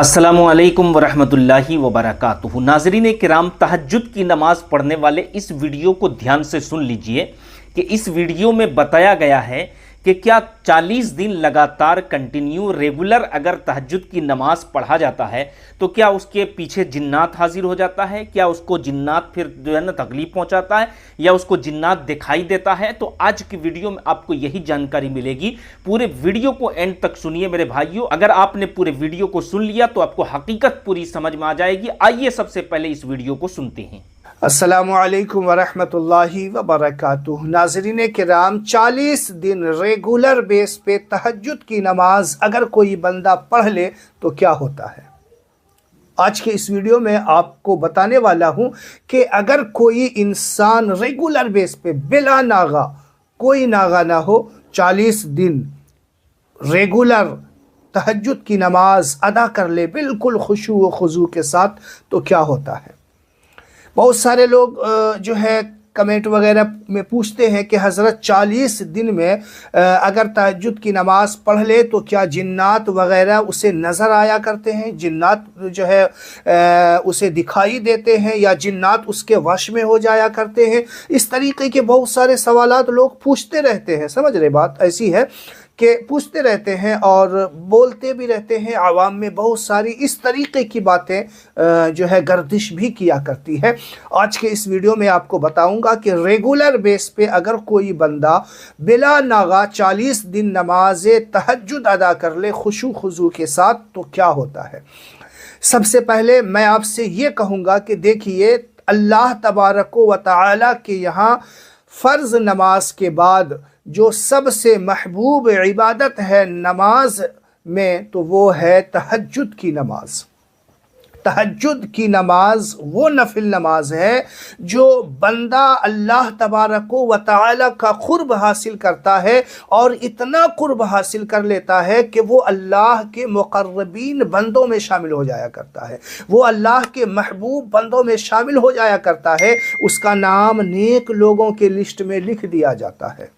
अस्सलामुअलैकुम वरहमतुल्लाहि वबरकातुहू। नाज़रीन किराम, तहज्जुद की नमाज़ पढ़ने वाले इस वीडियो को ध्यान से सुन लीजिए कि इस वीडियो में बताया गया है कि क्या 40 दिन लगातार कंटिन्यू रेगुलर अगर तहज्जुद की नमाज़ पढ़ा जाता है तो क्या उसके पीछे जिन्नात हाजिर हो जाता है, क्या उसको जिन्नात फिर जो है ना तकलीफ पहुंचाता है या उसको जिन्नात दिखाई देता है। तो आज की वीडियो में आपको यही जानकारी मिलेगी। पूरे वीडियो को एंड तक सुनिए मेरे भाइयों। अगर आपने पूरे वीडियो को सुन लिया तो आपको हकीकत पूरी समझ में आ जाएगी। आइए सबसे पहले इस वीडियो को सुनते हैं। अस्सलामुअलैकुम वरहमतुल्लाहि वबरकातुहू। नाज़रीन किराम, 40 दिन रेगुलर बेस पे तहज्जुद की नमाज अगर कोई बंदा पढ़ ले तो क्या होता है। आज के इस वीडियो में आपको बताने वाला हूं कि अगर कोई इंसान रेगुलर बेस पे बिला नागा, कोई नागा ना हो, 40 दिन रेगुलर तहज्जुद की नमाज अदा कर ले बिल्कुल खुशू व खुजू के साथ, तो क्या होता है। बहुत सारे लोग जो है कमेंट वगैरह में पूछते हैं कि हज़रत 40 दिन में अगर तहज्जुद की नमाज़ पढ़ ले तो क्या जिन्नात वगैरह उसे नज़र आया करते हैं, जिन्नात जो है उसे दिखाई देते हैं या जिन्नात उसके वश में हो जाया करते हैं। इस तरीके के बहुत सारे सवालात लोग पूछते रहते हैं। समझ रहे, बात ऐसी है कि पूछते रहते हैं और बोलते भी रहते हैं। आवाम में बहुत सारी इस तरीके की बातें जो है गर्दिश भी किया करती है। आज के इस वीडियो में आपको बताऊंगा कि रेगुलर बेस पे अगर कोई बंदा बिला नागा 40 दिन नमाज तहज्जुद अदा कर ले खुशू खुजू के साथ तो क्या होता है। सबसे पहले मैं आपसे ये कहूँगा कि देखिए, अल्लाह तबारक व तआला के यहाँ फ़र्ज़ नमाज के बाद जो सबसे महबूब इबादत है नमाज में, तो वो है तहज्जुद की नमाज। तहज्जुद की नमाज वो नफिल नमाज है जो बंदा अल्लाह तबारक व तआला का कुर्ब हासिल करता है और इतना कुर्ब हासिल कर लेता है कि वो अल्लाह के मुक़र्रबीन बंदों में शामिल हो जाया करता है, वो अल्लाह के महबूब बंदों में शामिल हो जाया करता है। उसका नाम नेक लोगों के लिस्ट में लिख दिया जाता है।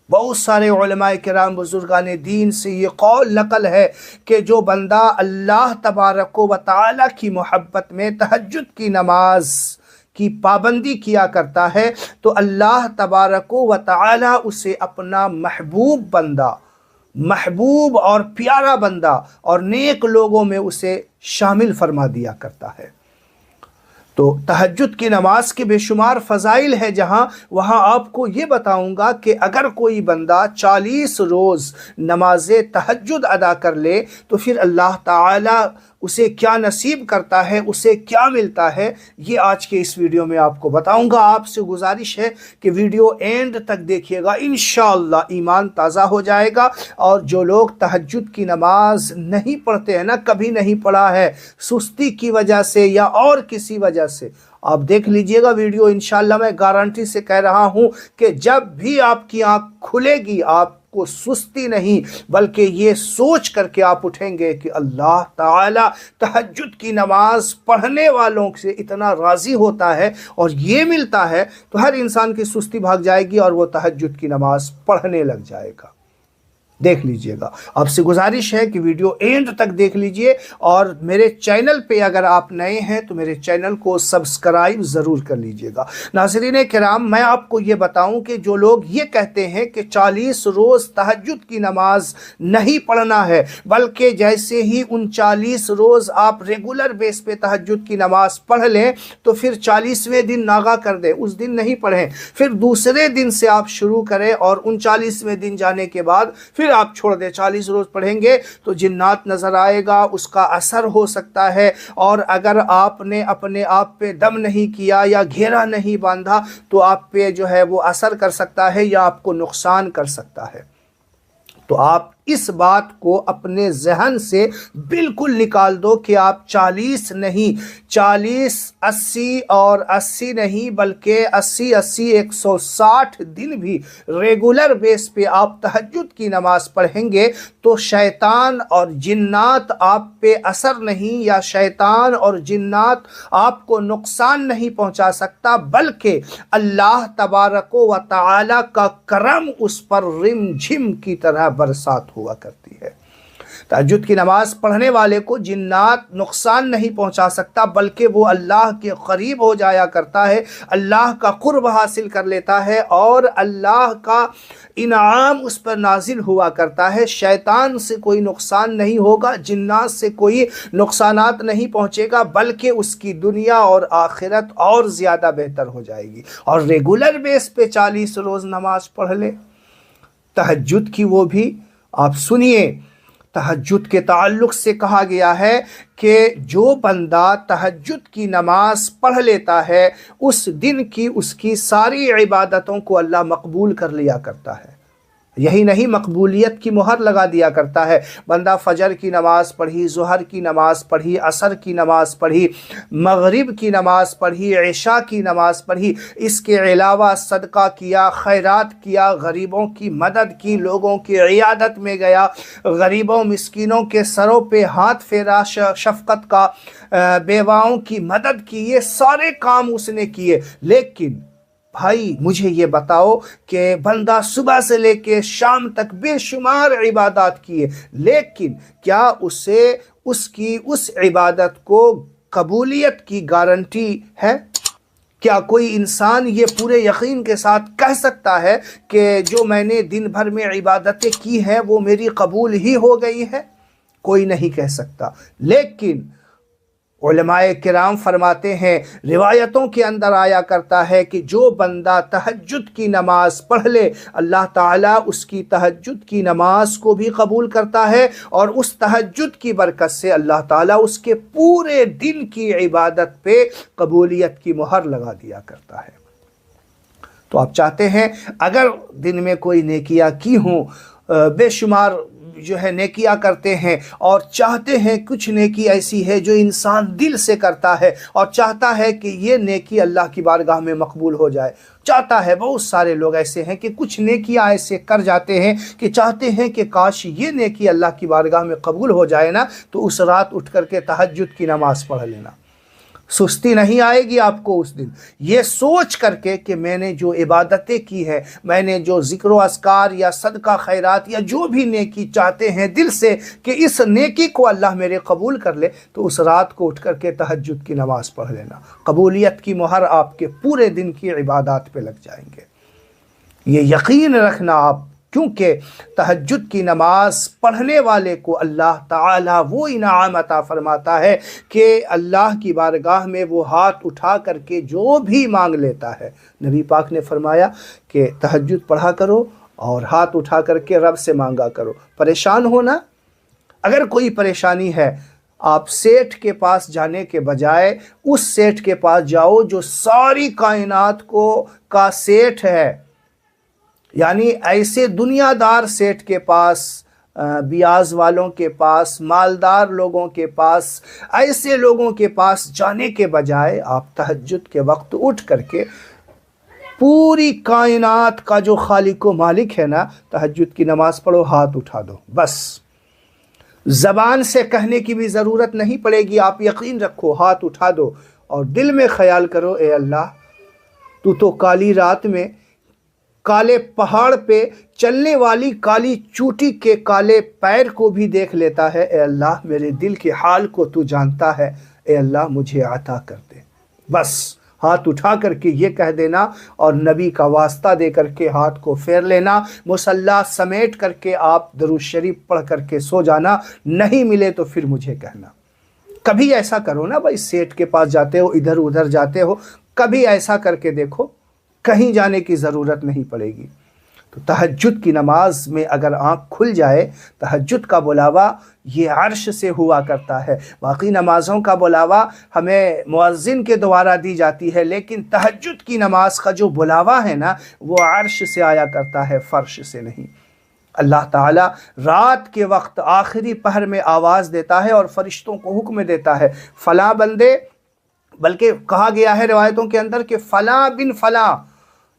बहुत सारे उलमाए किराम बुजुर्गान दीन से ये कौल नकल है कि जो बंदा अल्लाह तबारक व तआला की मोहब्बत में तहज्जुद की नमाज की पाबंदी किया करता है तो अल्लाह तबारक व तआला उसे अपना महबूब बंदा, महबूब और प्यारा बंदा और नेक लोगों में उसे शामिल फरमा दिया करता है। तो तहज्जुद की नमाज के बेशुमार फ़ज़ाइल है, वहाँ आपको ये बताऊँगा कि अगर कोई बंदा 40 रोज़ नमाज तहज्जुद अदा कर ले तो फिर अल्लाह ताला उसे क्या नसीब करता है, उसे क्या मिलता है, ये आज के इस वीडियो में आपको बताऊंगा। आपसे गुजारिश है कि वीडियो एंड तक देखिएगा, इंशाअल्लाह ईमान ताज़ा हो जाएगा। और जो लोग तहज्जुद की नमाज नहीं पढ़ते हैं ना, कभी नहीं पढ़ा है सुस्ती की वजह से या और किसी वजह से, आप देख लीजिएगा वीडियो। इंशाअल्लाह मैं गारंटी से कह रहा हूँ कि जब भी आपकी आँख खुलेगी आपको सुस्ती नहीं बल्कि ये सोच करके आप उठेंगे कि अल्लाह ताला तहज्जुद की नमाज पढ़ने वालों से इतना राज़ी होता है और ये मिलता है, तो हर इंसान की सुस्ती भाग जाएगी और वो तहज्जुद की नमाज पढ़ने लग जाएगा। देख लीजिएगा, आपसे गुजारिश है कि वीडियो एंड तक देख लीजिए। और मेरे चैनल पे अगर आप नए हैं तो मेरे चैनल को सब्सक्राइब ज़रूर कर लीजिएगा। नाज़रीन किराम, मैं आपको ये बताऊं कि जो लोग ये कहते हैं कि 40 रोज़ तहज्जुद की नमाज नहीं पढ़ना है, बल्कि जैसे ही उन 40 रोज़ आप रेगुलर बेस पे तहज्जुद की नमाज पढ़ लें तो फिर 40वें दिन नागा कर दें, उस दिन नहीं पढ़ें, फिर दूसरे दिन से आप शुरू करें और 39वें दिन जाने के बाद फिर आप छोड़ दें। 40 रोज़ पढ़ेंगे तो जिन्नात नज़र आएगा, उसका असर हो सकता है। और अगर आपने अपने आप पे दम नहीं किया या घेरा नहीं बांधा तो आप पे जो है वो असर कर सकता है या आपको नुकसान कर सकता है। तो आप इस बात को अपने जहन से बिल्कुल निकाल दो कि आप 40 नहीं, 40, 80 और 80 नहीं बल्कि 80, 80, 160 दिन भी रेगुलर बेस पे आप तहज्जुद की नमाज पढ़ेंगे तो शैतान और जिन्नात आप पे असर नहीं या शैतान और जिन्नात आपको नुकसान नहीं पहुंचा सकता, बल्कि अल्लाह तबारक व तआला का करम उस पर रिमझिम की तरह बरसात हुआ करती है। तहज्जुद की नमाज पढ़ने वाले को जिन्नात नुकसान नहीं पहुंचा सकता, बल्कि वो अल्लाह के करीब हो जाया करता है, अल्लाह का कुर्ब हासिल कर लेता है और अल्लाह का इनाम उस पर नाजिल हुआ करता है। शैतान से कोई नुकसान नहीं होगा, जिन्नात से कोई नुकसानात नहीं पहुंचेगा, बल्कि उसकी दुनिया और आखिरत और ज़्यादा बेहतर हो जाएगी। और रेगुलर बेस पे 40 रोज़ नमाज पढ़ ले तहज्जुद की, वो भी आप सुनिए। तहज्जुद के ताल्लुक़ से कहा गया है कि जो बंदा तहज्जुद की नमाज पढ़ लेता है, उस दिन की उसकी सारी इबादतों को अल्लाह मकबूल कर लिया करता है। यही नहीं, मकबूलियत की मुहर लगा दिया करता है। बंदा फजर की नमाज़ पढ़ी, ज़ुहर की नमाज़ पढ़ी, असर की नमाज़ पढ़ी, मगरिब की नमाज़ पढ़ी, इशा की नमाज़ पढ़ी, इसके अलावा सदका किया, खैरात किया, गरीबों की मदद की, लोगों की इयादत में गया, गरीबों मिस्कीनों के सरों पे हाथ फेरा, शफ़क़त का, बेवाओं की मदद की, ये सारे काम उसने किए। लेकिन भाई मुझे ये बताओ कि बंदा सुबह से लेके शाम तक बेशुमार इबादत किए, लेकिन क्या उसे उसकी उस इबादत को कबूलियत की गारंटी है? क्या कोई इंसान ये पूरे यकीन के साथ कह सकता है कि जो मैंने दिन भर में इबादतें की हैं वो मेरी कबूल ही हो गई है? कोई नहीं कह सकता। लेकिन उलमाए किराम फरमाते हैं, रिवायतों के अंदर आया करता है कि जो बंदा तहज्जुद की नमाज पढ़ ले, अल्लाह ताला उसकी तहज्जुद की नमाज को भी कबूल करता है और उस तहज्जुद की बरकत से अल्लाह ताला उसके पूरे दिन की इबादत पे कबूलियत की मुहर लगा दिया करता है। तो आप चाहते हैं अगर दिन में कोई नेकियां की हों, बेशुमार जो है नेकियां करते हैं और चाहते हैं कुछ नेकी ऐसी है जो इंसान दिल से करता है और चाहता है कि ये नेकी अल्लाह की बारगाह में मकबूल हो जाए, चाहता है। बहुत सारे लोग ऐसे हैं कि कुछ नेकियां ऐसे कर जाते हैं कि चाहते हैं कि काश ये नेकी अल्लाह की बारगाह में कबूल हो जाए ना, तो उस रात उठ करके तहज्जुद की नमाज पढ़ लेना। सुस्ती नहीं आएगी आपको उस दिन, ये सोच करके कि मैंने जो इबादतें की है, मैंने जो ज़िक्र अस्कार या सदका खैरात या जो भी नेकी चाहते हैं दिल से कि इस नेकी को अल्लाह मेरे कबूल कर ले, तो उस रात को उठ करके तहज्जुद की नमाज पढ़ लेना। कबूलियत की मुहर आपके पूरे दिन की इबादत पे लग जाएंगे, ये यकीन रखना आप। क्योंकि तहज्जुद की नमाज पढ़ने वाले को अल्लाह ताला वो इनाम अता फरमाता है कि अल्लाह की बारगाह में वो हाथ उठा करके जो भी मांग लेता है। नबी पाक ने फरमाया कि तहज्जुद पढ़ा करो और हाथ उठा करके रब से मांगा करो। परेशान हो ना, अगर कोई परेशानी है, आप सेठ के पास जाने के बजाय उस सेठ के पास जाओ जो सारी कायनात का सेठ है, यानी ऐसे दुनियादार सेठ के पास, ब्याज वालों के पास, मालदार लोगों के पास, ऐसे लोगों के पास जाने के बजाय आप तहज्जुद के वक्त उठ करके पूरी कायनात का जो खालिक व मालिक है ना, तहज्जुद की नमाज पढ़ो, हाथ उठा दो। बस ज़बान से कहने की भी ज़रूरत नहीं पड़ेगी, आप यकीन रखो, हाथ उठा दो और दिल में ख्याल करो, ए अल्लाह तू तो काली रात में काले पहाड़ पे चलने वाली काली चूटी के काले पैर को भी देख लेता है। ए अल्लाह मेरे दिल के हाल को तू जानता है, ए अल्लाह मुझे अता कर दे। बस हाथ उठा करके ये कह देना और नबी का वास्ता दे करके हाथ को फेर लेना। मुसल्ला समेट करके आप दरूद शरीफ पढ़ करके सो जाना। नहीं मिले तो फिर मुझे कहना। कभी ऐसा करो ना भाई, सेठ के पास जाते हो, इधर उधर जाते हो, कभी ऐसा करके देखो, कहीं जाने की ज़रूरत नहीं पड़ेगी। तो तहज्जुद की नमाज में अगर आँख खुल जाए, तहज्जुद का बुलावा ये अर्श से हुआ करता है। बाकी नमाज़ों का बुलावा हमें मुअज्जिन के द्वारा दी जाती है, लेकिन तहज्जुद की नमाज का जो बुलावा है ना, वो अर्श से आया करता है, फ़र्श से नहीं। अल्लाह ताला रात के वक्त आखिरी पहर में आवाज़ देता है और फरिश्तों को हुक्म देता है, फ़लाँ बंदे, बल्कि कहा गया है रिवायतों के अंदर कि फ़लाँ बिन फ़लाँ,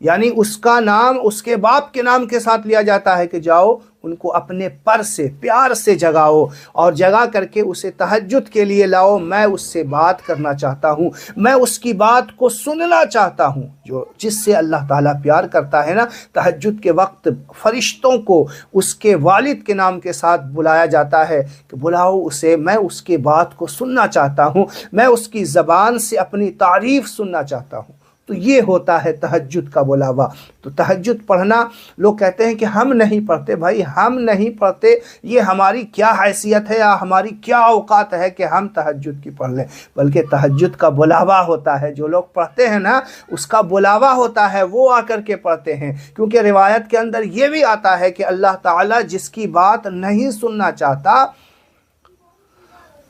यानी उसका नाम उसके बाप के नाम के साथ लिया जाता है कि जाओ उनको अपने पर से प्यार से जगाओ और जगा करके उसे तहज्जुद के लिए लाओ। मैं उससे बात करना चाहता हूँ, मैं उसकी बात को सुनना चाहता हूँ। जो जिससे अल्लाह ताला प्यार करता है ना, तहज्जुद के वक्त फरिश्तों को उसके वालिद के नाम के साथ बुलाया जाता है कि बुलाओ उसे, मैं उसके बात को सुनना चाहता हूँ, मैं उसकी ज़बान से अपनी तारीफ़ सुनना चाहता हूँ। तो ये होता है तहज्जुद का बुलावा। तो तहज्जुद पढ़ना, लोग कहते हैं कि हम नहीं पढ़ते। भाई हम नहीं पढ़ते, ये हमारी क्या हैसियत है या हमारी क्या औकात है कि हम तहज्जुद की पढ़ लें, बल्कि तहज्जुद का बुलावा होता है। जो लोग पढ़ते हैं ना, उसका बुलावा होता है, वो आकर के पढ़ते हैं। क्योंकि रिवायत के अंदर ये भी आता है कि अल्लाह ताला जिसकी बात नहीं सुनना चाहता,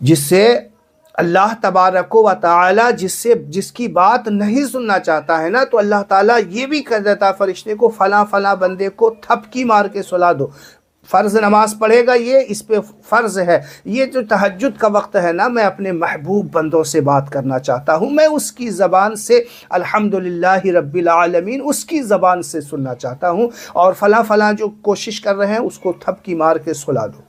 जिससे अल्लाह तबारक व तआला जिसकी बात नहीं सुनना चाहता है ना, तो अल्लाह ताला ये भी कर देता है फरिश्ते को, फ़लाँ फ़लाँ बंदे को थपकी मार के सुला दो। फ़र्ज़ नमाज पढ़ेगा, ये इस पे फ़र्ज़ है। ये जो तहज्जुद का वक्त है ना, मैं अपने महबूब बंदों से बात करना चाहता हूँ, मैं उसकी ज़बान से अल्हम्दुलिल्लाहि रब्बिल आलमीन उसकी ज़बान से सुनना चाहता हूँ, और फ़लाँ फ़लाँ जो कोशिश कर रहे हैं उसको थपकी मार के सुला दो।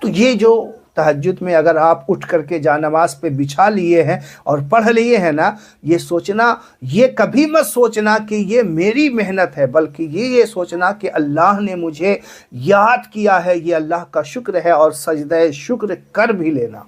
तो ये जो तहज्जुद में अगर आप उठ करके जा नमाज पे बिछा लिए हैं और पढ़ लिए हैं ना, ये सोचना, ये कभी मत सोचना कि ये मेरी मेहनत है, बल्कि ये सोचना कि अल्लाह ने मुझे याद किया है, ये अल्लाह का शुक्र है, और सजदे शुक्र कर भी लेना।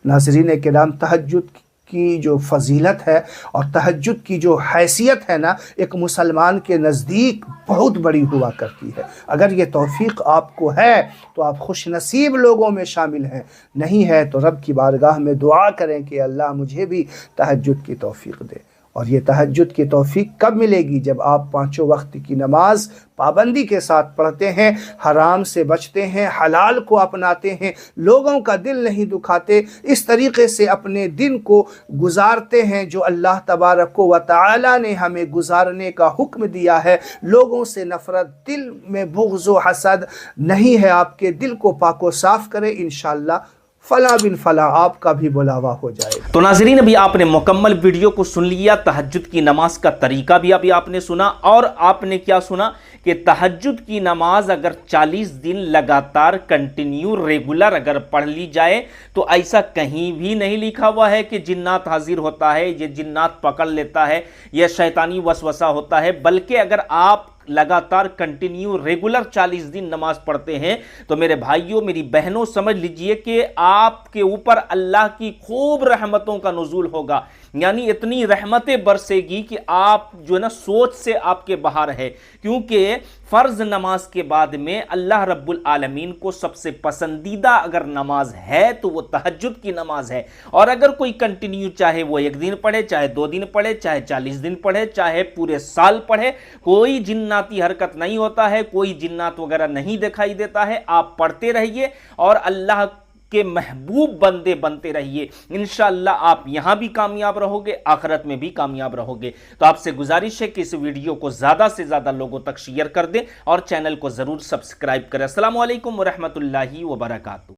नाज़रीन किराम, तहज्जुद की जो फजीलत है और तहज्जुद की जो हैसियत है ना, एक मुसलमान के नज़दीक बहुत बड़ी हुआ करती है। अगर ये तौफ़ीक़ आपको है तो आप खुश नसीब लोगों में शामिल हैं, नहीं है तो रब की बारगाह में दुआ करें कि अल्लाह मुझे भी तहज्जुद की तौफ़ीक़ दे। और ये तहज्जुद की तौफ़ीक़ कब मिलेगी? जब आप पाँचों वक्त की नमाज पाबंदी के साथ पढ़ते हैं, हराम से बचते हैं, हलाल को अपनाते हैं, लोगों का दिल नहीं दुखाते, इस तरीक़े से अपने दिन को गुजारते हैं जो अल्लाह तबारक व तआला ने हमें गुजारने का हुक्म दिया है। लोगों से नफ़रत, दिल में बुग़्ज़ व हसद नहीं है, आपके दिल को पाको साफ़ करें, इंशाअल्लाह फला बिन फला आपका भी बुलावा हो जाएगा। तो नाज़रीन, अभी आपने मुकम्मल वीडियो को सुन लिया, तहज्जुद की नमाज का तरीका भी अभी आपने सुना, और आपने क्या सुना कि तहज्जुद की नमाज अगर 40 दिन लगातार कंटिन्यू रेगुलर अगर पढ़ ली जाए तो ऐसा कहीं भी नहीं लिखा हुआ है कि जिन्नात हाजिर होता है, ये जिन्नात पकड़ लेता है, यह शैतानी वसवसा होता है। बल्कि अगर आप लगातार कंटिन्यू रेगुलर 40 दिन नमाज पढ़ते हैं तो मेरे भाइयों, मेरी बहनों, समझ लीजिए कि आपके ऊपर अल्लाह की खूब रहमतों का नुज़ूल होगा। यानी इतनी रहमतें बरसेगी कि आप जो है ना, सोच से आपके बाहर है। क्योंकि फ़र्ज़ नमाज के बाद में अल्लाह रब्बुल आलमीन को सबसे पसंदीदा अगर नमाज है तो वो तहज्जुद की नमाज है। और अगर कोई कंटिन्यू, चाहे वो 1 दिन पढ़े, चाहे 2 दिन पढ़े, चाहे 40 दिन पढ़े, चाहे पूरे साल पढ़े, कोई जिन्नाती हरकत नहीं होता है, कोई जिन्नात वगैरह नहीं दिखाई देता है। आप पढ़ते रहिए और अल्लाह के महबूब बंदे बनते रहिए। इंशाअल्लाह आप यहां भी कामयाब रहोगे, आखिरत में भी कामयाब रहोगे। तो आपसे गुजारिश है कि इस वीडियो को ज़्यादा से ज़्यादा लोगों तक शेयर कर दें और चैनल को ज़रूर सब्सक्राइब करें। अस्सलामु अलैकुम व रहमतुल्लाहि व बरकातुहू।